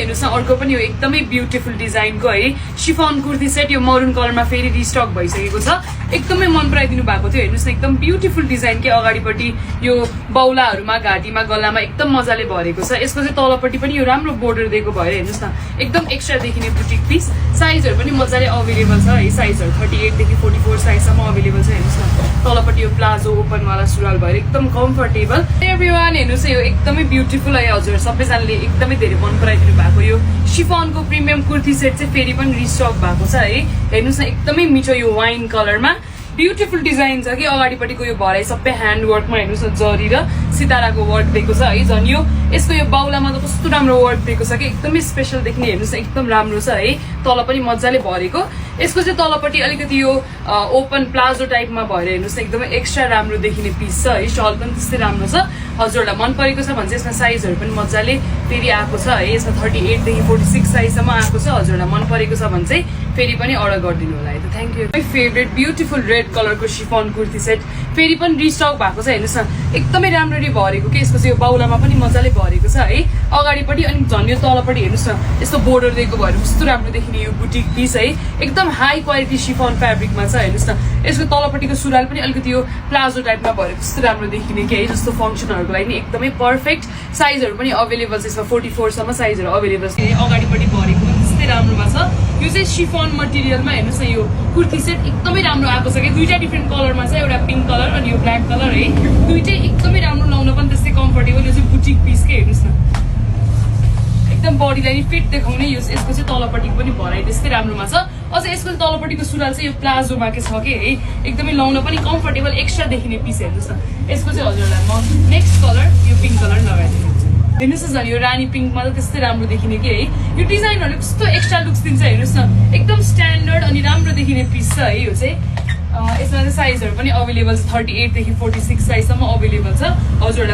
हेर्नुस् न अर्को पनि हो एकदमै ब्युटिफुल डिजाइनको है शिफन कुर्ती सेट यो मरुन कलरमा फेरि रिस्टक भइसकेको छ एकदमै मन पराइदिनु भएको थियो हेर्नुस् न एकदम ब्युटिफुल डिजाइन के अगाडिपट्टि यो बाउलाहरुमा घाटीमा गलामा एकदम मजाले भरेको छ यसको चाहिँ तलपट्टि पनि यो राम्रो बोर्डर दिएको भएर हेर्नुस् न एकदम एक्स्ट्रा देखिने बुटिक पिस साइजहरु पनि मजाले अवेलेबल छ है साइजहरु 38 देखि 44 साइजसम्म अवेलेबल छ हेर्नुस् न तलपट्टि यो प्लाजो ओपन वाला सुरुवाल भएर एकदम कम्फर्टेबल एभ्रीवान हेर्नुस् यो एकदमै ब्युटिफुल है हजुर सबैजनाले एकदमै धेरै मन पराइदिनु भएको यो शिफनको प्रिमियम कुर्ती सेट चाहिँ फेरि पनि रिस्टक भएको छ है हेर्नुस् न एकदमै मिठो यो वाइन कलरमा ब्युटिफुल डिजाइन छ कि अगाडिपट्टिको यो भराइ सबै ह्यान्ड वर्कमा हेर्नुस् न जरी र सिताराको वर्क दिएको छ है झन् यो यसको यो बाउलामा त कस्तो राम्रो वर्क दिएको छ कि एकदमै स्पेशल देख्ने हेर्नुस् न एकदम राम्रो छ है तल पनि मजाले भरेको यसको चाहिँ तलपट्टि अलिकति यो ओपन प्लाजो टाइपमा भएर हेर्नुस् न एकदमै एक्स्ट्रा राम्रो देखिने पिस छ है सल पनि त्यस्तै राम्रो छ हजुरहरुलाई मन परेको छ भने चाहिँ यसमा साइजहरु पनि मजाले फेरि आएको छ है यसमा 38 देखि 46 साइजसम्म आएको छ हजुरहरुलाई मन परेको छ भने चाहिँ फेरि पनि अर्डर गरिदिनु होला है त thank you my favourite beautiful red कलरको शिफन कुर्ती सेट फेरि पनि रिस्टक भएको छ हेर्नुस् न एकदमै राम्ररी भरेको के यसको चाहिँ यो बाउलामा पनि मजाले भरेको छ है अगाडिपट्टि अनि झन् यो तलपट्टि हेर्नुस् न यस्तो बोर्डर दिएको भएर कस्तो राम्रो देखिने यो बुटिक पिस है एकदम हाई क्वालिटी शिफन फ्याब्रिकमा छ हेर्नुस् न यसको तलपट्टिको सुरुवाल पनि अलिकति यो प्लाजो टाइपमा भएर कस्तो राम्रो देखिने के है जस्तो फंक्सनहरुको लागि नि एकदमै पर्फेक्ट साइजहरु पनि अवेलेबल छ यसमा 44 सम्म साइजहरु अवेलेबल छ अगाडिपट्टि भरेको पनि त्यस्तै राम्रोमा छ यो चाहिँ शिफन मटेरियलमा हेर्नुस् न यो कुर्ती सेट एकदमै राम्रो आएको छ कि दुईटा डिफरेन्ट कलरमा छ एउटा पिंक कलर अनि यो ब्ल्याक कलर है दुईटै एकदमै राम्रो लाउन पनि त्यस्तै कम्फर्टेबल यो चाहिँ बुटिक पिस के हेर्नुस् न एकदम बडीलाई नि फिट देखाउने यसको चाहिँ तलपट्टिको पनि भराइ त्यस्तै राम्रोमा छ अझ यसको तलपट्टिको सुरुवाल चाहिँ यो प्लाजोमा के छ के है एकदमै लाउन पनि कम्फर्टेबल एक्स्ट्रा देखिने पिस हेर्नुस् न यसको चाहिँ हजुरलाई म नेक्स्ट कलर यो पिंक कलर लगाइदिन्छु हेर्नुस् न यो रानी पिंकमा त त्यस्तै राम्रो देखिने के है यो डिजाइनहरुले कस्तो एक्स्ट्रा लुक्स दिन्छ हेर्नुस् न एकदम स्ट्यान्डर्ड अनि राम्रो देखिने पिस छ है यो चाहिँ यसमा चाहिँ साइजहरु पनि अवेलेबल छ 38 देखि 46 साइजसम्म अवेलेबल छ हजुरहरुलाई